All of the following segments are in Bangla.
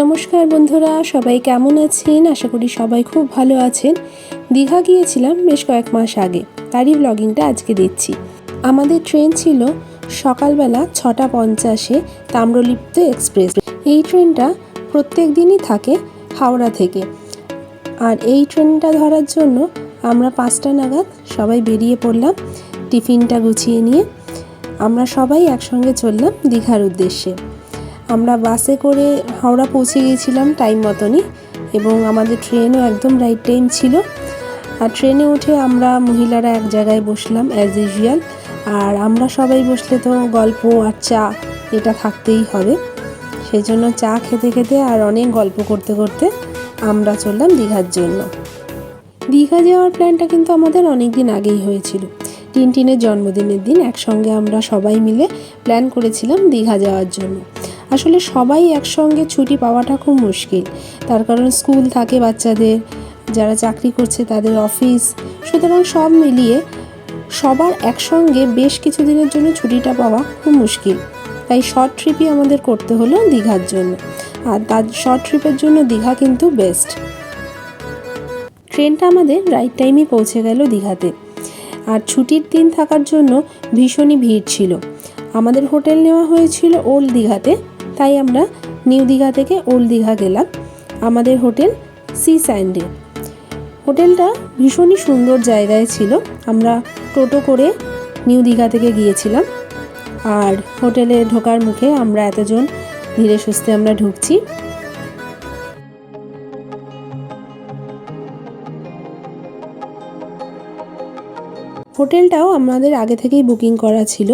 নমস্কার বন্ধুরা, সবাই কেমন আছেন? আশা করি সবাই খুব ভালো আছেন। দীঘা গিয়েছিলাম বেশ কয়েক মাস আগে, তারই ব্লগিংটা আজকে দিচ্ছি। আমাদের ট্রেন ছিল সকালবেলা 6:50-এ তাম্রলিপ্ত এক্সপ্রেস। এই ট্রেনটা প্রত্যেক দিনই থাকে হাওড়া থেকে। আর এই ট্রেনটা ধরার জন্য আমরা 5টা নাগাদ সবাই বেরিয়ে পড়লাম টিফিনটা গুছিয়ে নিয়ে। আমরা সবাই একসঙ্গে চললাম দীঘার উদ্দেশ্যে। আমরা বাসে করে হাওড়া পৌঁছে গিয়েছিলাম টাইম মতনই, এবং আমাদের ট্রেনও একদম রাইট টাইম ছিল। আর ট্রেনে উঠে আমরা মহিলারা এক জায়গায় বসলাম অ্যাজ ইউজুয়াল। আর আমরা সবাই বসলে তো গল্প আর চা এটা থাকতেই হবে, সেই জন্য চা খেতে খেতে আর অনেক গল্প করতে করতে আমরা চললাম দীঘার জন্য। দীঘা যাওয়ার প্ল্যানটা কিন্তু আমাদের অনেক দিন আগেই হয়েছিল। টিনটিনের জন্মদিনের দিন একসঙ্গে আমরা সবাই মিলে প্ল্যান করেছিলাম দীঘা যাওয়ার জন্য। আসলে সবাই একসঙ্গে ছুটি পাওয়াটা খুব মুশকিল, তার কারণ স্কুল থাকে বাচ্চাদের, যারা চাকরি করছে তাদের অফিস, সুতরাং সব মিলিয়ে সবার একসঙ্গে বেশ কিছু দিনের জন্য ছুটিটা পাওয়া খুব মুশকিল। তাই শর্ট ট্রিপই আমাদের করতে হলো দীঘার জন্য। আর তার শর্ট ট্রিপের জন্য দীঘা কিন্তু বেস্ট। ট্রেনটা আমাদের রাইট টাইমে পৌঁছে গেল দীঘাতে। আর ছুটির দিন থাকার জন্য ভীষণই ভিড় ছিল। আমাদের হোটেল নেওয়া হয়েছিল ওল্ড দীঘাতে, তাই আমরা নিউ দীঘা থেকে ওল্ড দীঘা গেলাম। আমাদের হোটেল সি স্যান্ডে। হোটেলটা ভীষণই সুন্দর জায়গায় ছিল। আমরা টোটো করে নিউ দীঘা থেকে গিয়েছিলাম। আর হোটেলে ঢোকার মুখে আমরা এতজন ধীরে সুস্থে আমরা ঢুকছি। হোটেলটাও আমাদের আগে থেকেই বুকিং করা ছিল।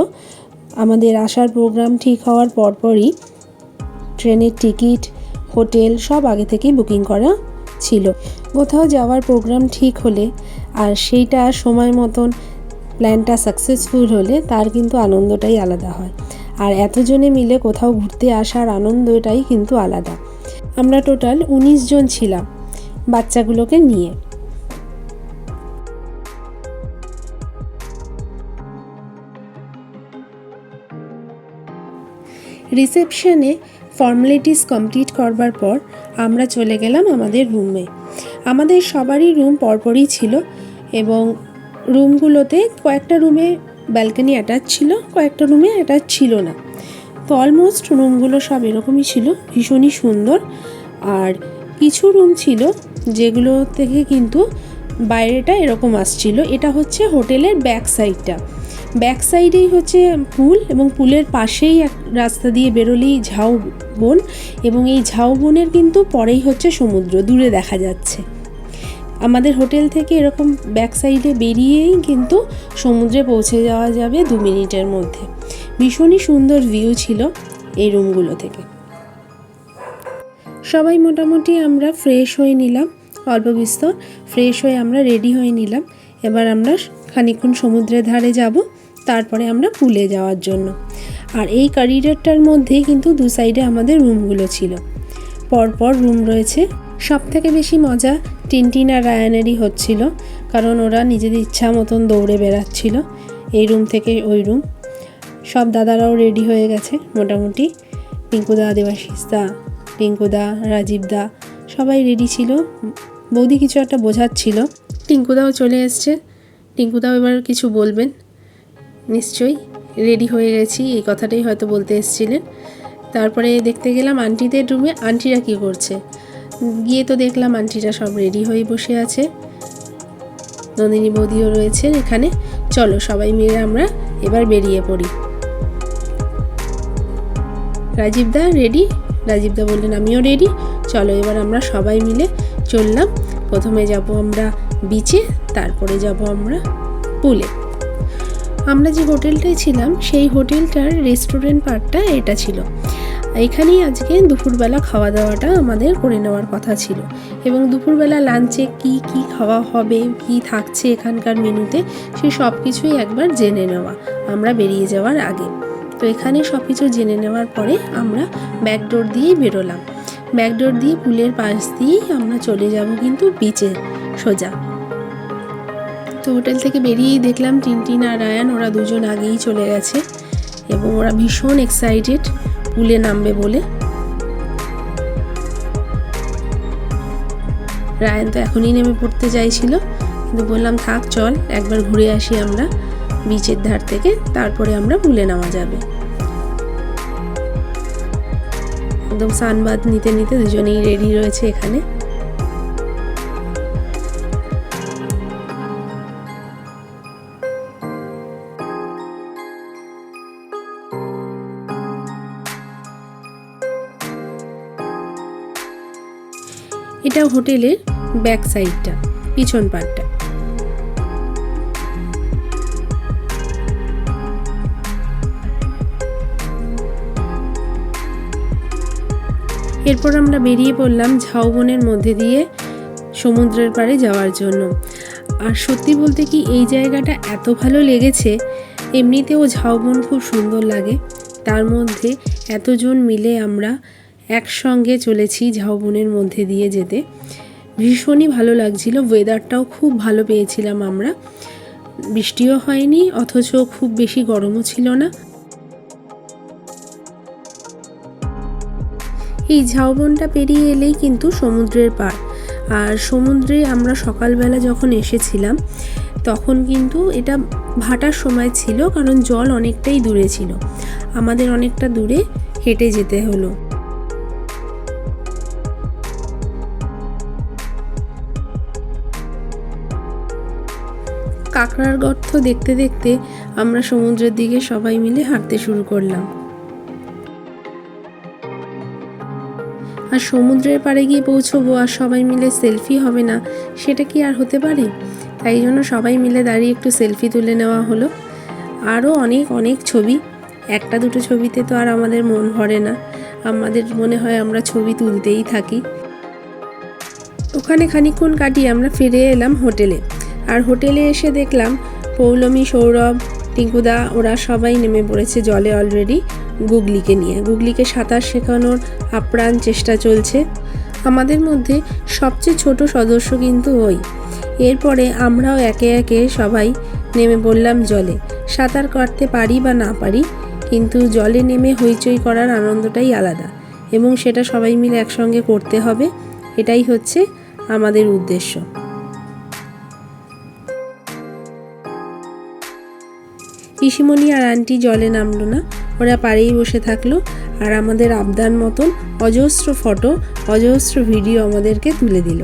আমাদের আসার প্রোগ্রাম ঠিক হওয়ার পরপরই ট্রেনের টিকিট, হোটেল সব আগে থেকেই বুকিং করা ছিল। কোথাও যাওয়ার প্রোগ্রাম ঠিক হলে আর সেইটা সময় মতন প্ল্যানটা সাকসেসফুল হলে তার কিন্তু আনন্দটাই আলাদা হয়। আর এতজনে মিলে কোথাও ঘুরতে আসার আনন্দটাই কিন্তু আলাদা। আমরা টোটাল 19 জন ছিলাম বাচ্চাগুলোকে নিয়ে। রিসেপশনে ফর্মালিটিস কমপ্লিট করবার পর আমরা চলে গেলাম আমাদের রুমে। আমাদের সবারই রুম পরপরই ছিল, এবং রুমগুলোতে কয়েকটা রুমে ব্যালকনি অ্যাটাচ ছিল, কয়েকটা রুমে অ্যাটাচ ছিল না। তো অলমোস্ট রুমগুলো সব এরকমই ছিল, ভীষণই সুন্দর। আর কিছু রুম ছিল যেগুলো থেকে কিন্তু বাইরেটা এরকম আসছিল। এটা হচ্ছে হোটেলের ব্যাক সাইডটা। ব্যাক সাইডেই হচ্ছে পুল, এবং পুলের পাশেই এক রাস্তা দিয়ে বেরোলেই ঝাউবন, এবং এই ঝাউবনের কিন্তু পরেই হচ্ছে সমুদ্র, দূরে দেখা যাচ্ছে। আমাদের হোটেল থেকে এরকম ব্যাক সাইডে বেরিয়েই কিন্তু সমুদ্রে পৌঁছে যাওয়া যাবে 2 মিনিটের মধ্যে। ভীষণই সুন্দর ভিউ ছিল এই রুমগুলো থেকে। সবাই মোটামুটি আমরা ফ্রেশ হয়ে নিলাম, অল্প বিস্তর ফ্রেশ হয়ে আমরা রেডি হয়ে নিলাম। এবার আমরা খানিকক্ষণ সমুদ্রের ধারে যাব, তারপরে আমরা পুলে যাওয়ার জন্য। আর এই করিডোরটার মধ্যেই কিন্তু 2 সাইডে আমাদের রুমগুলো ছিল, পরপর রুম রয়েছে। সব থেকে বেশি মজা টিনটিন আর রায়ানেরই হচ্ছিল, কারণ ওরা নিজেদের ইচ্ছা মতন দৌড়ে বেড়াচ্ছিল এই রুম থেকে ওই রুম। সব দাদারাও রেডি হয়ে গেছে মোটামুটি। পিঙ্কুদা, দেবাশিসদা, টিঙ্কুদা, রাজীবদা সবাই রেডি ছিল। বৌদি কিছু একটা বোঝাচ্ছিল। টিঙ্কুদাও চলে এসছে। টিঙ্কুদাও এবার কিছু বলবেন নিশ্চয়ই। রেডি হয়ে গেছি এই কথাটাই হয়তো বলতে এসেছিলেন। তারপরে দেখতে গেলাম আন্টিদের রুমে। আন্টিরা কী করছে, গিয়ে তো দেখলাম আন্টিরা সব রেডি হয়ে বসে আছে। নন্দিনী বৌদিও রয়েছেন এখানে। চলো সবাই মিলে আমরা এবার বেরিয়ে পড়ি। রাজীবদা রেডি? রাজীবদা বললেন আমিও রেডি, চলো এবার আমরা সবাই মিলে চললাম। প্রথমে যাব আমরা বিচে, তারপরে যাব আমরা পুলে। আমরা যে হোটেলটায় ছিলাম সেই হোটেলটার রেস্টুরেন্ট পার্টটা এটা ছিল। এখানেই আজকে দুপুরবেলা খাওয়া দাওয়াটা আমাদের করে নেওয়ার কথা ছিল, এবং দুপুরবেলা লাঞ্চে কি কি খাওয়া হবে, কি থাকছে এখানকার মেনুতে, সেই সব কিছুই একবার জেনে নেওয়া আমরা বেরিয়ে যাওয়ার আগে। তো এখানে সব কিছু জেনে নেওয়ার পরে আমরা ব্যাকডোর দিয়েই বেরোলাম। ব্যাকডোর দিয়ে পুলের পাশ দিয়েই আমরা চলে যাব কিন্তু বিচে সোজা। তো হোটেল থেকে বেরিয়েই দেখলাম টিনটিন আর রায়ান ওরা দুজন আগেই চলে গেছে, এবং ওরা ভীষণ এক্সাইটেড পুলে নামবে বলে। রায়ান তো এখনই নেমে পড়তে চাইছিল, কিন্তু বললাম থাক চল একবার ঘুরে আসি আমরা বিচের ধার থেকে, তারপরে আমরা পুলে নামা যাবে। একদম সানবাদ নিতে নিতে দুজনেই রেডি রয়েছে এখানে। এটা হোটেলের ব্যাক সাইডটা, পিছন পাটটা। এরপর আমরা বেরিয়ে পড়লাম ঝাউবনের মধ্যে দিয়ে সমুদ্রের পাড়ে যাওয়ার জন্য। আর সত্যি বলতে কি এই জায়গাটা এত ভালো লেগেছে, এমনিতেও ঝাউবন খুব সুন্দর লাগে, তার মধ্যে এতজন মিলে আমরা একসঙ্গে চলেছি ঝাউবনের মধ্যে দিয়ে যেতে, ভীষণই ভালো লাগছিল। ওয়েদারটাও খুব ভালো পেয়েছিলাম আমরা, বৃষ্টিও হয়নি অথচ খুব বেশি গরমও ছিল না। এই ঝাউবনটা পেরিয়ে এলেই কিন্তু সমুদ্রের পাড়। আর সমুদ্রে আমরা সকালবেলা যখন এসেছিলাম তখন কিন্তু এটা ভাটার সময় ছিল, কারণ জল অনেকটাই দূরে ছিল, আমাদের অনেকটা দূরে হেঁটে যেতে হলো। কাঁকড়ার গর্ত দেখতে দেখতে আমরা সমুদ্রের দিকে সবাই মিলে হাঁটতে শুরু করলাম। আর সমুদ্রের পাড়ে গিয়ে পৌঁছবো আর সবাই মিলে সেলফি হবে না, সেটা কি আর হতে পারে? তাই জন্য সবাই মিলে দাঁড়িয়ে একটু সেলফি তুলে নেওয়া হলো। আরও অনেক অনেক ছবি, একটা দুটো ছবিতে তো আর আমাদের মন ভরে না, আমাদের মনে হয় আমরা ছবি তুলতেই থাকি। ওখানে খানিকক্ষণ কাটিয়ে আমরা ফিরে এলাম হোটেলে। আর হোটেলে এসে দেখলাম পৌলমী, সৌরভ, টিঙ্কুদা ওরা সবাই নেমে পড়েছে জলে অলরেডি গুগলিকে নিয়ে। গুগলিকে সাঁতার শেখানোর আপ্রাণ চেষ্টা চলছে। আমাদের মধ্যে সবচেয়ে ছোট সদস্য কিন্তু ওই। এরপরে আমরাও একে একে সবাই নেমে পড়লাম জলে। সাঁতার কাটতে পারি বা না পারি, কিন্তু জলে নেমে হইচই করার আনন্দটাই আলাদা, এবং সেটা সবাই মিলে একসঙ্গে করতে হবে, এটাই হচ্ছে আমাদের উদ্দেশ্য। পিসিমণি আর আন্টি জলে নামলো না, ওরা পাড়েই বসে থাকলো আর আমাদের আবদার মতন অজস্র ফটো, অজস্র ভিডিও আমাদেরকে তুলে দিল।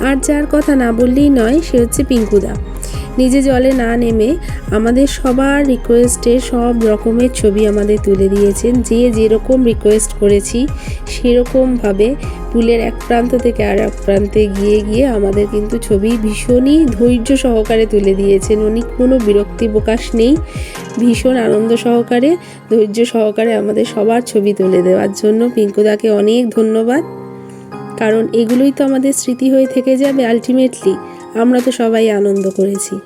আর যার কথা না বললেই নয়, সে হচ্ছে পিঙ্কুদা। নিজে জলে না নেমে আমাদের সবার রিকোয়েস্টে সব রকমের ছবি আমাদের তুলে দিয়েছেন। যে যেরকম রিকোয়েস্ট করেছি সেরকমভাবে পুলের এক প্রান্ত থেকে আর এক প্রান্তে গিয়ে গিয়ে আমাদের কিন্তু ছবি ভীষণই ধৈর্য সহকারে তুলে দিয়েছেন উনি। কোনো বিরক্তি প্রকাশ নেই, ভীষণ আনন্দ সহকারে, ধৈর্য সহকারে আমাদের সবার ছবি তুলে দেওয়ার জন্য পিঙ্কুদাকে অনেক ধন্যবাদ। কারণ এগুলোই তো আমাদের স্মৃতি হয়ে থেকে যাবে আলটিমেটলি। আমরা তো সবাই আনন্দ করেছি।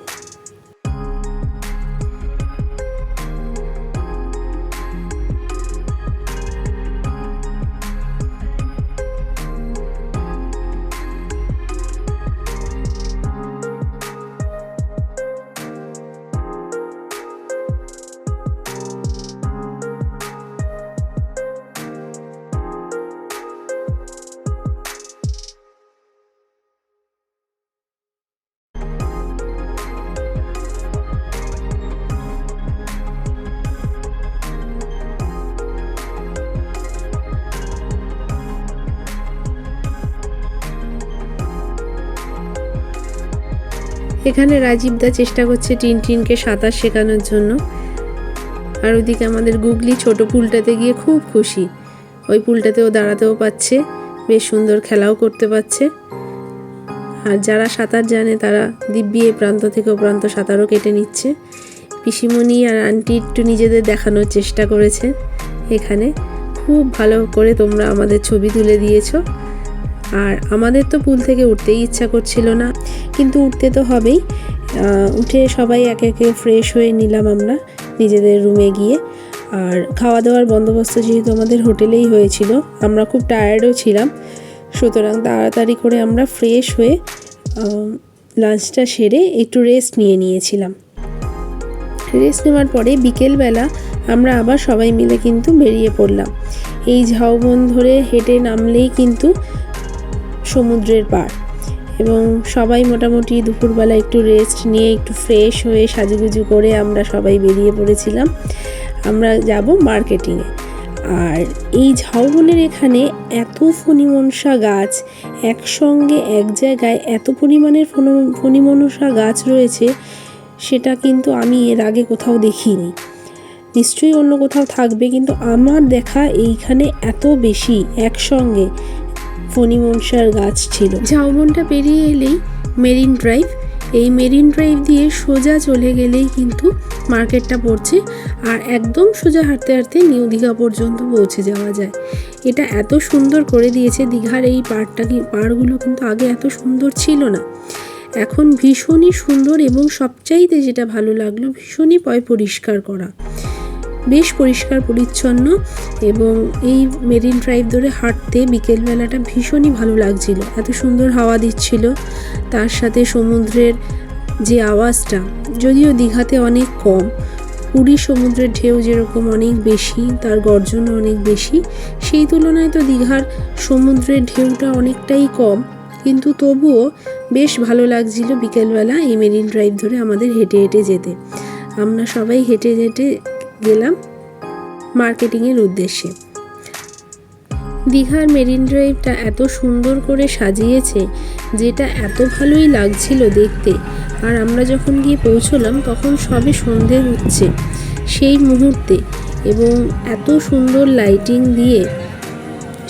এখানে রাজীবদা চেষ্টা করছে টিনটিনকে সাঁতার শেখানোর জন্য, আর ওদিকে আমাদের গুগলি ছোট পুলটাতে গিয়ে খুব খুশি। ওই পুলটাতেও দাঁড়াতেও পাচ্ছে, বেশ সুন্দর খেলাও করতে পারছে। আর যারা সাঁতার জানে তারা দিব্যি এ প্রান্ত থেকে ও প্রান্ত সাঁতারও কেটে নিচ্ছে। পিসিমণি আর আন্টি একটু নিজেদের দেখানোর চেষ্টা করেছে। এখানে খুব ভালো করে তোমরা আমাদের ছবি তুলে দিয়েছো। আর আমাদের তো পুল থেকে উঠতেই ইচ্ছা করছিল না, কিন্তু উঠতে তো হবেই। উঠে সবাই একে একে ফ্রেশ হয়ে নিলাম আমরা নিজেদের রুমে গিয়ে। আর খাওয়া দাওয়ার বন্দোবস্ত যেহেতু আমাদের হোটেলেই হয়েছিল, আমরা খুব টায়ার্ডও ছিলাম, সুতরাং তাড়াতাড়ি করে আমরা ফ্রেশ হয়ে লাঞ্চটা সেরে একটু রেস্ট নিয়েছিলাম। রেস্ট নেওয়ার পরে বিকেলবেলা আমরা আবার সবাই মিলে কিন্তু বেরিয়ে পড়লাম। এই ঝাউবন ধরে হেঁটে নামলেই কিন্তু সমুদ্রের পাড়, এবং সবাই মোটামুটি দুপুরবেলা একটু রেস্ট নিয়ে একটু ফ্রেশ হয়ে সাজুগুজু করে আমরা সবাই বেরিয়ে পড়েছিলাম। আমরা যাব মার্কেটিংয়ে। আর এই ঝাউবনের এখানে এত ফণিমনসা গাছ একসঙ্গে এক জায়গায়, এত পরিমাণের ফণিমনসা গাছ রয়েছে, সেটা কিন্তু আমি এর আগে কোথাও দেখিনি। নিশ্চয়ই অন্য কোথাও থাকবে, কিন্তু আমার দেখা এইখানে এত বেশি একসঙ্গে ফণিমনসার গাছ ছিল। ঝাউবনটা পেরিয়ে এলেই মেরিন ড্রাইভ, এই মেরিন ড্রাইভ দিয়ে সোজা চলে গেলেই কিন্তু মার্কেটটা পড়ছে, আর একদম সোজা হাঁটতে হাঁটতে নিউ দীঘা পর্যন্ত পৌঁছে যাওয়া যায়। এটা এত সুন্দর করে দিয়েছে দীঘার এই পাড়গুলো কিন্তু আগে এত সুন্দর ছিল না, এখন ভীষণই সুন্দর। এবং সবচাইতে যেটা ভালো লাগলো, ভীষণই পরিষ্কার করা, বেশ পরিষ্কার পরিচ্ছন্ন। এবং এই মেরিন ড্রাইভ ধরে হাঁটতে বিকেলবেলাটা ভীষণই ভালো লাগছিল, এত সুন্দর হাওয়া দিচ্ছিল, তার সাথে সমুদ্রের যে আওয়াজটা, যদিও দীঘাতে অনেক কম, পুরী সমুদ্রের ঢেউ যেরকম অনেক বেশি, তার গর্জনও অনেক বেশি, সেই তুলনায় তো দীঘার সমুদ্রের ঢেউটা অনেকটাই কম, কিন্তু তবুও বেশ ভালো লাগছিল বিকেলবেলা এই মেরিন ড্রাইভ ধরে আমাদের হেঁটে হেঁটে যেতে। আমরা সবাই হেঁটে হেঁটে গেলাম মার্কেটিংয়ের উদ্দেশ্যে। দীঘার মেরিন ড্রাইভটা এত সুন্দর করে সাজিয়েছে, যেটা এত ভালোই লাগছিল দেখতে। আর আমরা যখন গিয়ে পৌঁছলাম তখন সবে সন্ধে হচ্ছে সেই মুহূর্তে, এবং এত সুন্দর লাইটিং দিয়ে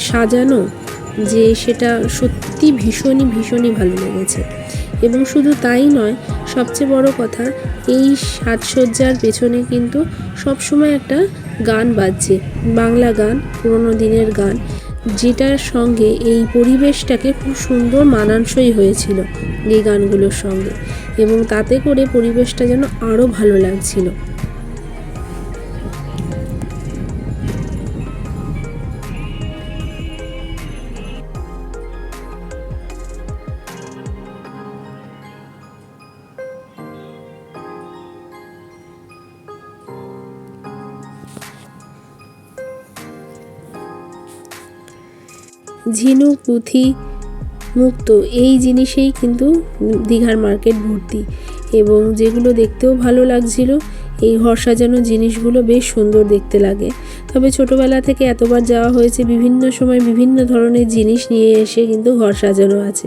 সাজানো যে সেটা সত্যি ভীষণই ভালো লেগেছে। এবং শুধু তাই নয়, সবচেয়ে বড় কথা, এই সাজসজ্জার পেছনে কিন্তু সবসময় একটা গান বাজছে, বাংলা গান, পুরোনো দিনের গান, যেটার সঙ্গে এই পরিবেশটাকে খুব সুন্দর মানানসই হয়েছিল এই গানগুলোর সঙ্গে, এবং তাতে করে পরিবেশটা যেন আরও ভালো লাগছিল। ঝিনুক, পুঁথি, মুক্ত, এই জিনিসেই কিন্তু দীঘার মার্কেট ভর্তি, এবং যেগুলো দেখতেও ভালো লাগছিল। এই ঘর সাজানো জিনিসগুলো বেশ সুন্দর দেখতে লাগে। তবে ছোটোবেলা থেকে এতবার যাওয়া হয়েছে, বিভিন্ন সময় বিভিন্ন ধরনের জিনিস নিয়ে এসে কিন্তু ঘর সাজানো আছে।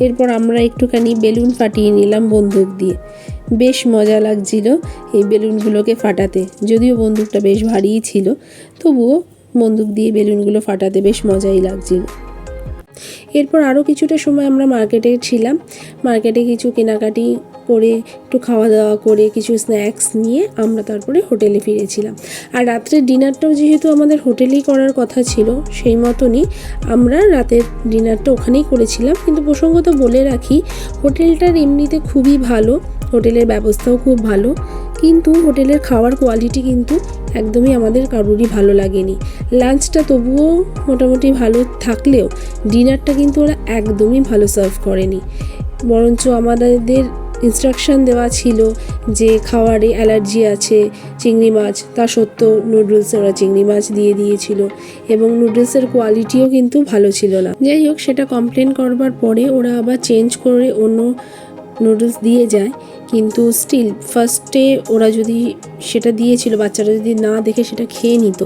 এরপর আমরা একটুখানি বেলুন ফাটিয়ে নিলাম বন্দুক দিয়ে, বেশ মজা লাগছিল এই বেলুনগুলোকে ফাটাতে। যদিও বন্দুকটা বেশ ভারীই ছিল, তবুও বন্দুক দিয়ে বেলুনগুলো ফাটাতে বেশ মজাই লাগছিল। এরপর আরও কিছুটা সময় আমরা মার্কেটে ছিলাম, মার্কেটে কিছু কেনাকাটি করে, একটু খাওয়া দাওয়া করে, কিছু স্ন্যাক্স নিয়ে আমরা তারপরে হোটেলে ফিরেছিলাম। আর রাত্রের ডিনারটাও যেহেতু আমাদের হোটেলেই করার কথা ছিল, সেই মতনই আমরা রাতের ডিনারটা ওখানেই করেছিলাম। কিন্তু প্রসঙ্গত বলে রাখি, হোটেলটার এমনিতে খুবই ভালো, হোটেলের ব্যবস্থাও খুব ভালো, কিন্তু হোটেলের খাওয়ার কোয়ালিটি কিন্তু একদমই আমাদের কারোরই ভালো লাগেনি। লাঞ্চটা তবুও মোটামুটি ভালো থাকলেও ডিনারটা কিন্তু ওরা একদমই ভালো সার্ভ করেনি। বরঞ্চ আমাদের ইনস্ট্রাকশান দেওয়া ছিল যে খাওয়ারে অ্যালার্জি আছে চিংড়ি মাছ, তা সত্ত্বেও নুডলসে ওরা চিংড়ি মাছ দিয়ে দিয়েছিল, এবং নুডলসের কোয়ালিটিও কিন্তু ভালো ছিল না। যাই হোক, সেটা কমপ্লেন করবার পরে ওরা আবার চেঞ্জ করে অন্য নুডলস দিয়ে যায়। কিন্তু স্টিল ফার্স্টে ওরা যদি সেটা দিয়েছিল, বাচ্চারা যদি না দেখে সেটা খেয়ে নিত,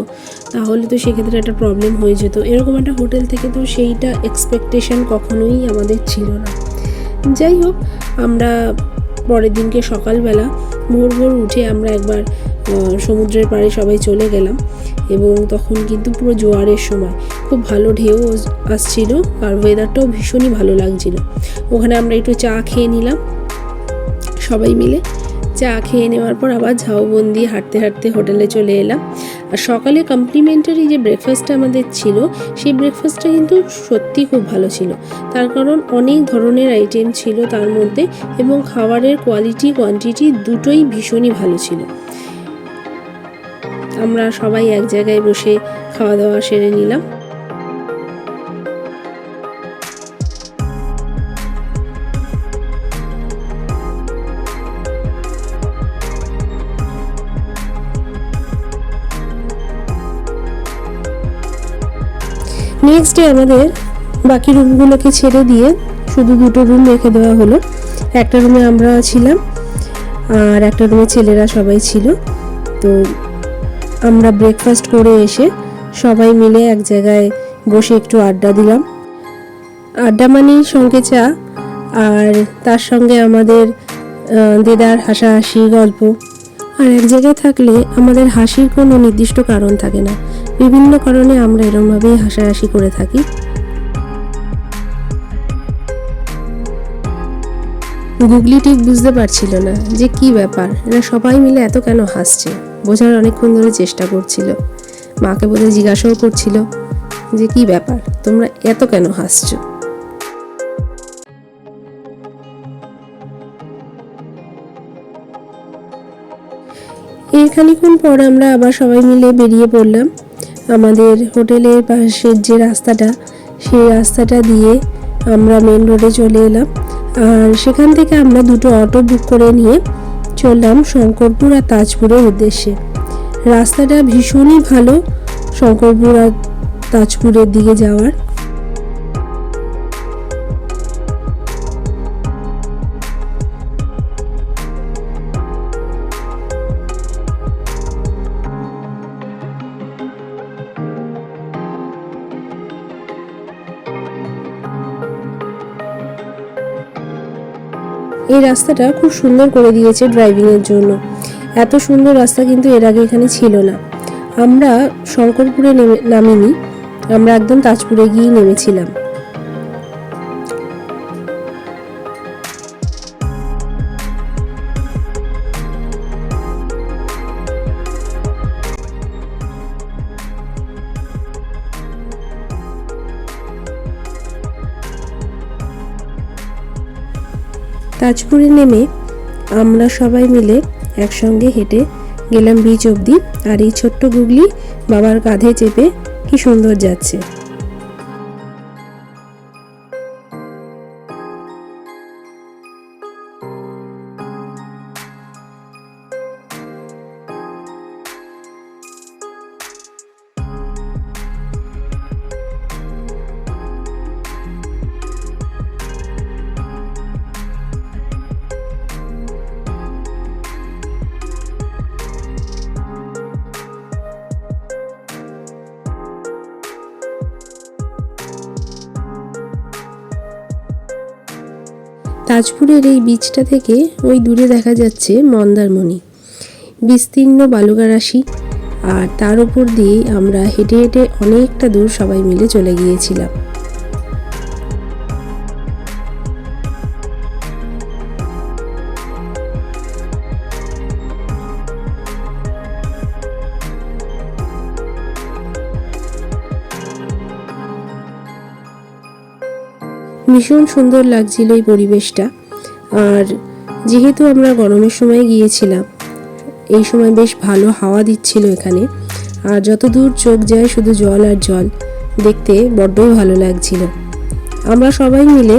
তাহলে তো সেক্ষেত্রে একটা প্রবলেম হয়ে যেত। এরকম একটা হোটেল থেকে তো সেইটা এক্সপেকটেশন কখনোই আমাদের ছিল না। যাই হোক, আমরা পরের দিনকে সকালবেলা ভোর ভোর উঠে আমরা একবার সমুদ্রের পাড়ে সবাই চলে গেলাম, এবং তখন কিন্তু পুরো জোয়ারের সময় খুব ভালো ঢেউ আসছিল আর ওয়েদারটাও ভীষণই ভালো লাগছিল। ওখানে আমরা একটু চা খেয়ে নিলাম সবাই মিলে। চা খেয়ে নেওয়ার পর আবার ঝাউবন্দি হাঁটতে হাঁটতে হোটেলে চলে এলাম। আর সকালে কমপ্লিমেন্টারি যে ব্রেকফাস্টটা আমাদের ছিল, সেই ব্রেকফাস্টটা কিন্তু সত্যি খুব ভালো ছিল। তার কারণ অনেক ধরনের আইটেম ছিল তার মধ্যে, এবং খাবারের কোয়ালিটি কোয়ান্টিটি দুটোই ভীষণই ভালো ছিল। আমরা সবাই এক জায়গায় বসে খাওয়া দাওয়া সেরে নিলাম। নেক্সট ডে আমাদের বাকি রুমগুলোকে ছেড়ে দিয়ে শুধু দুটো রুম রেখে দেওয়া হলো। একটা রুমে আমরা ছিলাম আর একটা রুমে ছেলেরা সবাই ছিল। তো আমরা ব্রেকফাস্ট করে এসে সবাই মিলে এক জায়গায় বসে একটু আড্ডা দিলাম। আড্ডা মানেই সঙ্গে চা, আর তার সঙ্গে আমাদের দিদার হাসাহাসি গল্প। আর এক জায়গায় থাকলে আমাদের হাসির কোনো নির্দিষ্ট কারণ থাকে না, বিভিন্ন কারণে আমরা এরকমভাবেই হাসাহাসি করে থাকি। গুগলি ঠিক বুঝতে পারছিল না যে কি ব্যাপার, এরা সবাই মিলে এত কেন হাসছে। বোঝার অনেকক্ষণ ধরে চেষ্টা করছিল, মাকে বোধহয় জিজ্ঞাসাও করছিল যে কি ব্যাপার, তোমরা এত কেন হাসছো। এর খানিকক্ষণ পর আমরা আবার সবাই মিলে বেরিয়ে পড়লাম। আমাদের হোটেলের পাশের যে রাস্তাটা, সেই রাস্তাটা দিয়ে আমরা মেন রোডে চলে এলাম। আর সেখান থেকে আমরা দুটো অটো বুক করে নিয়ে চললাম শঙ্করপুর আর তাজপুরের উদ্দেশ্যে। রাস্তাটা ভীষণই ভালো শঙ্করপুর আর তাজপুরের দিকে যাওয়ার। এই রাস্তাটা খুব সুন্দর করে দিয়েছে ড্রাইভিংয়ের জন্য। এত সুন্দর রাস্তা কিন্তু এর আগে এখানে ছিল না। আমরা শঙ্করপুরে নামিনি, আমরা একদম তাজপুরে গিয়ে নেমেছিলাম। তাজপুরে নেমে আমরা সবাই মিলে একসঙ্গে হেঁটে গেলাম বিচ অবধি। আর এই ছোট্ট গুগলি বাবার কাঁধে চেপে কি সুন্দর যাচ্ছে। তাজপুরের এই বিচটা থেকে ওই দূরে দেখা যাচ্ছে মন্দারমণি, বিস্তীর্ণ বালুকারাশি। আর তার উপর দিয়ে আমরা হেঁটে হেঁটে অনেকটা দূর সবাই মিলে চলে গিয়েছিলাম। ভীষণ সুন্দর লাগছিল এই পরিবেশটা। আর যেহেতু আমরা গরমের সময় গিয়েছিলাম, এই সময় বেশ ভালো হাওয়া দিচ্ছিল এখানে। আর যত দূর চোখ যায় শুধু জল আর জল, দেখতে বড্ডই ভালো লাগছিল। আমরা সবাই মিলে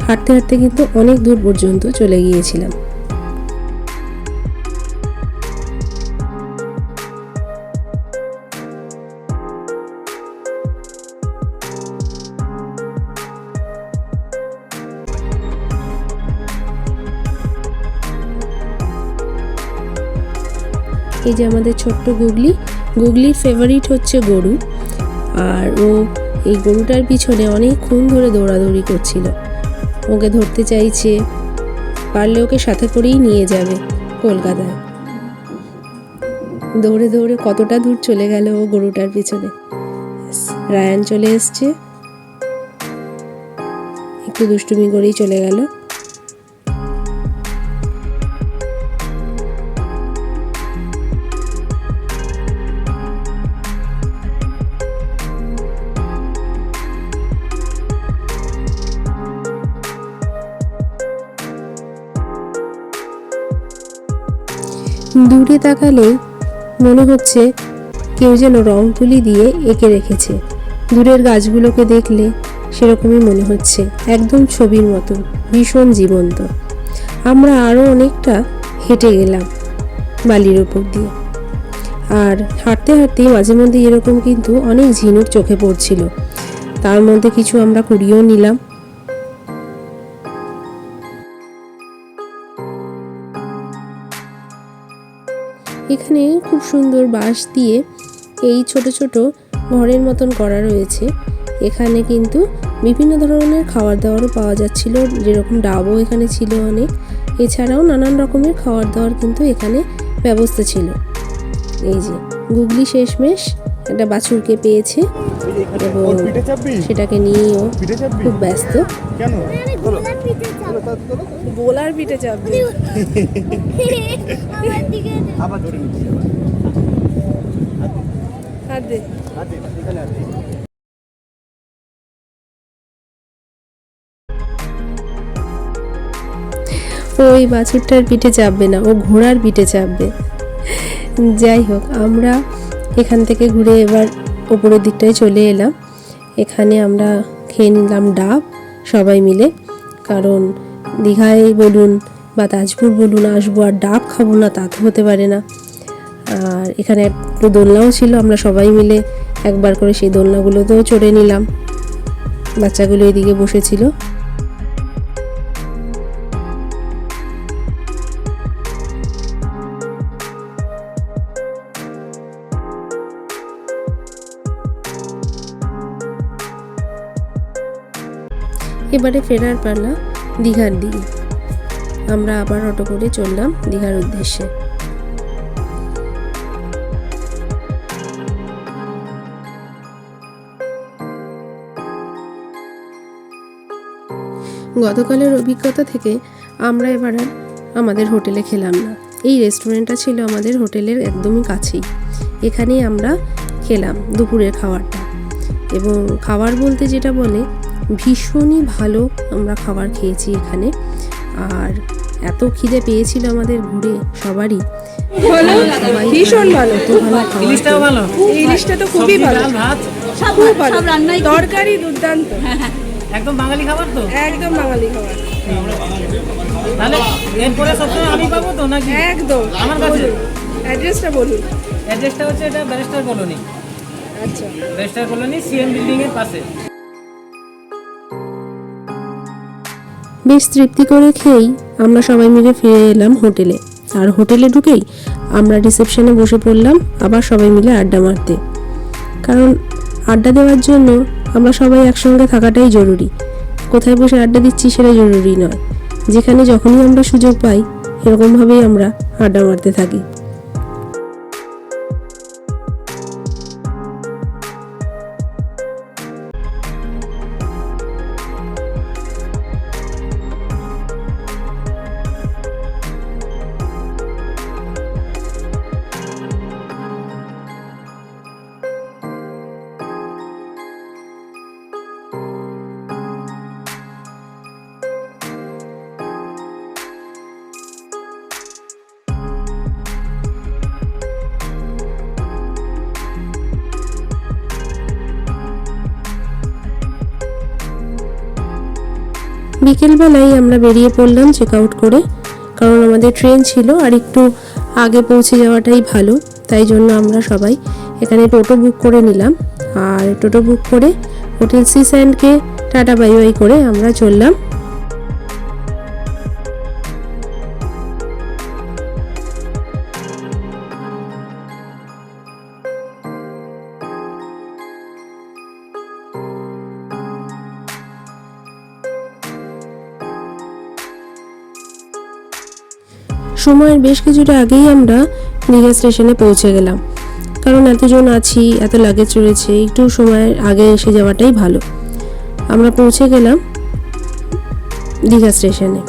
হাঁটতে হাঁটতে কিন্তু অনেক দূর পর্যন্ত চলে গিয়েছিলাম। এই যে আমাদের ছোট্ট গুগলির ফেভারিট হচ্ছে গরু। আর ও এই গরুটার পিছনে অনেকক্ষণ ধরে দৌড়াদৌড়ি করছিল, ওকে ধরতে চাইছে। পারলে ওকে সাথে করেই নিয়ে যাবে কলকাতায়। দৌড়ে দৌড়ে কতটা দূর চলে গেল ও গরুটার পিছনে। রায়ান চলে এসছে, একটু দুষ্টুমি করেই চলে গেল। দূরে তাকালেই মনে হচ্ছে কেউ যেন রং তুলি দিয়ে এঁকে রেখেছে। দূরের গাছগুলোকে দেখলে সেরকমই মনে হচ্ছে, একদম ছবির মতো, ভীষণ জীবন্ত। আমরা আরও অনেকটা হেঁটে গেলাম বালির উপর দিয়ে, আর হাঁটতে হাঁটতেই মাঝে মধ্যে এরকম কিন্তু অনেক ঝিনুক চোখে পড়ছিল। তার মধ্যে কিছু আমরা কুড়িয়েও নিলাম। এখানে খুব সুন্দর বাঁশ দিয়ে এই ছোট ছোট ঘরের মতন করা রয়েছে। এখানে কিন্তু বিভিন্ন ধরনের খাবার দাবারও পাওয়া যাচ্ছিল, যেরকম ডাবও এখানে ছিল অনেক। এছাড়াও নানান রকমের খাবার দাবার কিন্তু এখানে ব্যবস্থা ছিল। এই যে গুগলি শেষমেশ একটা বাছুরকে পেয়েছে এবং সেটাকে নিয়েও খুব ব্যস্ত। গোলার পিঠে চাপবে। ওই বাছুরটার পিঠে চাপবে না, ও ঘোড়ার পিঠে চাপবে। যাই হোক, আমরা এখান থেকে ঘুরে এবার ওপরের দিকটায় চলে এলাম। এখানে আমরা খেয়ে নিলাম ডাব সবাই মিলে, কারণ দীঘায় বলুন বা তাজপুর বলুন আসবো আর ডাব খাবো না তা তো হতে পারে না। আর এখানে একটু দোলনাও ছিল, আমরা সবাই মিলে একবার করে সেই দোলনাগুলোতেও চড়ে নিলাম। বাচ্চাগুলো এদিকে বসেছিল। এবারে ফেরার পালা দীঘার দিকে। আমরা আবার অটো করে চললাম দীঘার উদ্দেশ্যে। গতকালের অভিজ্ঞতা থেকে আমরা এবার আর আমাদের হোটেলে খেলাম না। এই রেস্টুরেন্টটা ছিল আমাদের হোটেলের একদমই কাছেই, এখানেই আমরা খেলাম দুপুরের খাবারটা। এবং খাবার বলতে যেটা বলে, ভীষণই ভালো আমরা খাবার খেয়েছি এখানে। আর এত খিদে পেয়েছিল আমাদের ঘুরে সবারই, সবাই ভীষণ ভালো। তো ভালো, ইলিশটা তো খুবই ভালো, খুব ভালো, তরকারি দুর্দান্ত, একদম বাঙালি খাবার তো, একদম বাঙালি খাবার। তাহলে এরপরে সবসময় আমি পাবো তো নাকি? একদম। আমার কাছে অ্যাড্রেসটা বলুন। অ্যাড্রেসটা হচ্ছে এটা ব্যারিস্টার কলোনি। আচ্ছা, ব্যারিস্টার কলোনি সিএম বিল্ডিং এর পাশে। বেশ তৃপ্তি করে খেয়েই আমরা সবাই মিলে ফিরে এলাম হোটেলে। আর হোটেলে ঢুকেই আমরা রিসেপশনে বসে পড়লাম আবার সবাই মিলে আড্ডা মারতে, কারণ আড্ডা দেওয়ার জন্য আমরা সবাই একসঙ্গে থাকাটাই জরুরি। কোথায় বসে আড্ডা দিচ্ছি সেটা জরুরি নয়, যেখানে যখনই আমরা সুযোগ পাই এরকমভাবেই আমরা আড্ডা মারতে থাকি। বিকেলবেলায় আমরা বেরিয়ে পড়লাম চেক আউট করে, কারণ আমাদের ট্রেন ছিল আর একটু আগে পৌঁছে যাওয়াটাই ভালো। তাই জন্য আমরা সবাই এখানে টোটো বুক করে নিলাম, আর টোটো বুক করে হোটেল সি স্যান্ডকে টাটা বাই বাই করে আমরা চললাম সময়ের বেশ কিছুটা আগেই আমরা দীঘা স্টেশনে পৌঁছে গেলাম, কারণ এতজন আছি, এত লাগেজ রয়েছে, একটু সময়ের আগে এসে যাওয়াটাই ভালো। আমরা পৌঁছে গেলাম দীঘা স্টেশনে।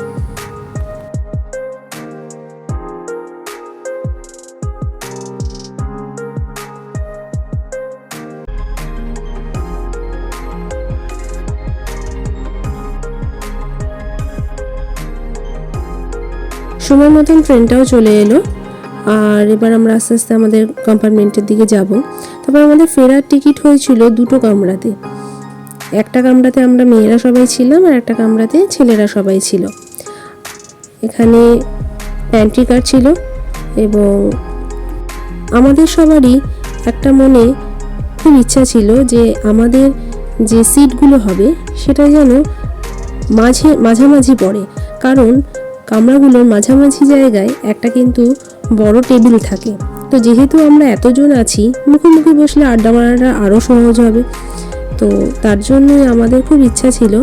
সময় মতন ট্রেনটাও চলে এলো, আর এবার আমরা আস্তে আস্তে আমাদের কম্পার্টমেন্টের দিকে যাব। তারপর আমাদের ফেরার টিকিট হয়েছিল দুটো কামরাতে। একটা কামরাতে আমরা মেয়েরা সবাই ছিলাম, আর একটা কামরাতে ছেলেরা সবাই ছিল। এখানে প্যান্ট্রি কার ছিল, এবং আমাদের সবারই একটা মনে খুব ইচ্ছা ছিল যে আমাদের যে সিটগুলো হবে সেটা যেন মাঝামাঝি পড়ে, কারণ কামরাগুলোর মাঝামাঝি জায়গায় একটা কিন্তু বড় টেবিল থাকে। তো যেহেতু আমরা এতজন আছি, মুখোমুখি বসলে আড্ডা মারাটা আরও সহজ হবে। তো তার জন্যই আমাদের খুব ইচ্ছা ছিল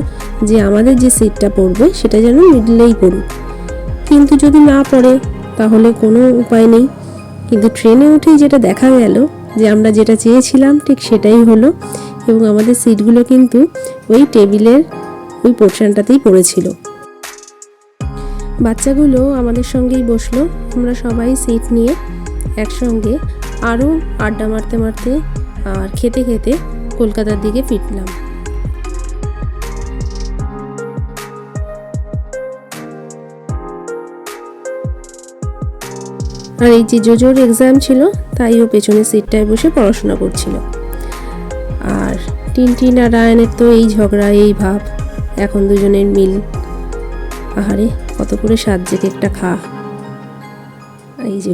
যে আমাদের যে সিটটা পড়বে সেটা যেন মিডলেই পড়ুক। কিন্তু যদি না পড়ে তাহলে কোনো উপায় নেই। কিন্তু ট্রেনে উঠেই যেটা দেখা গেল যে আমরা যেটা চেয়েছিলাম ঠিক সেটাই হলো, এবং আমাদের সিটগুলো কিন্তু ওই টেবিলের ওই পোর্শনটাতেই পড়েছিল। বাচ্চাগুলো আমাদের সঙ্গেই বসলো। আমরা সবাই সিট নিয়ে একসঙ্গে আরও আড্ডা মারতে মারতে আর খেতে খেতে কলকাতার দিকে ফিরলাম। আর এই যে জোজোর এক্সাম ছিল, তাই ও পেছনের সিটটায় বসে পড়াশোনা করছিল। আর টিনটিন আর রায়ানের তো এই ঝগড়া, এই ভাব, এখন দুজনের মিল। আহারে কত করে সাজছে কেকটা খা। এই যে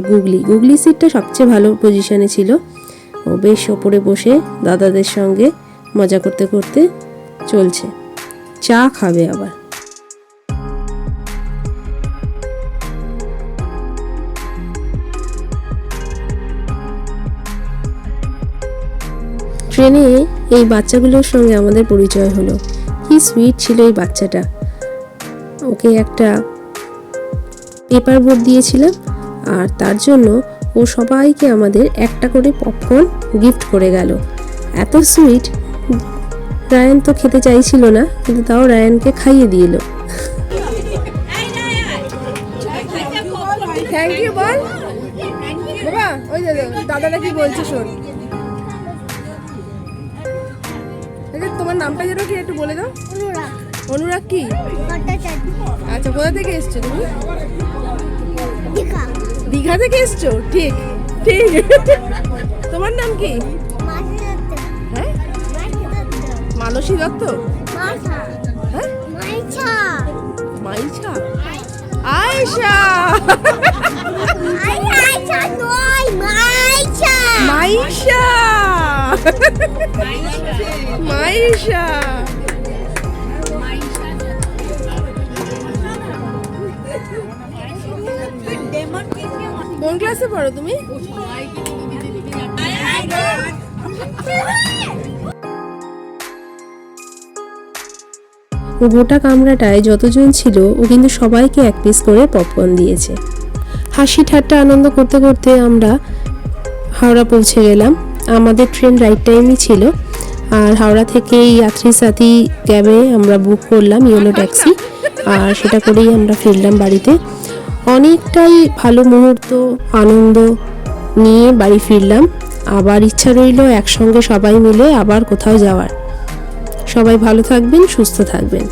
গুগলি সিটটা সবচেয়ে ভালো পজিশনে ছিল। ও বেশ ওপরে বসে দাদাদের সঙ্গে মজা করতে করতে চলছে, চা খাবে আবার। ট্রেনে এই বাচ্চাগুলোর সঙ্গে আমাদের পরিচয় হলো। কি সুইট ছিল এই বাচ্চাটা। ওকে একটা পেপার বোর্ড দিয়েছিলাম, আর তার জন্য ও সবাইকে আমাদের একটা করে পপকর্ন গিফট করে গেল। এত সুইট। রায়ান তো খেতে চাইছিল না, কিন্তু তাও রায়ানকে খাইয়ে দিল। থ্যাংক ইউ বল বাবা। ওই দাদাটা কি বলছে শোন। তোমার নামটা যেন কি একটু বলে দাও। অনুরাগ কি? আচ্ছা, কোথা থেকে এসছো তুমি? দীঘা থেকে এসছো? ঠিক ঠিক। তোমার নাম কি? হ্যাঁ, মানসী দত্ত। হ্যাঁ, মাইছা। আয়েশা। মাইশা। মাইশা। কোন ক্লাসে পড়ো তুমি? গোটা কামরাটায় যতজন ছিল ও কিন্তু সবাইকে এক পিস করে পপকর্ন দিয়েছে। হাসি ঠাট্টা আনন্দ করতে করতে আমরা হাওড়া পৌঁছে গেলাম। আমাদের ট্রেন রাইট টাইমই ছিল, আর হাওড়া থেকে যাত্রী সাথী ক্যাবে আমরা বুক করলাম ইয়েলো ট্যাক্সি, আর সেটা করেই আমরা ফিরলাম বাড়িতে। অনেকটাই ভালো মুহূর্ত, আনন্দ নিয়ে বাড়ি ফিরলাম। আবার ইচ্ছা রইল একসঙ্গে সবাই মিলে আবার কোথাও যাওয়ার। সবাই ভালো থাকবেন, সুস্থ থাকবেন।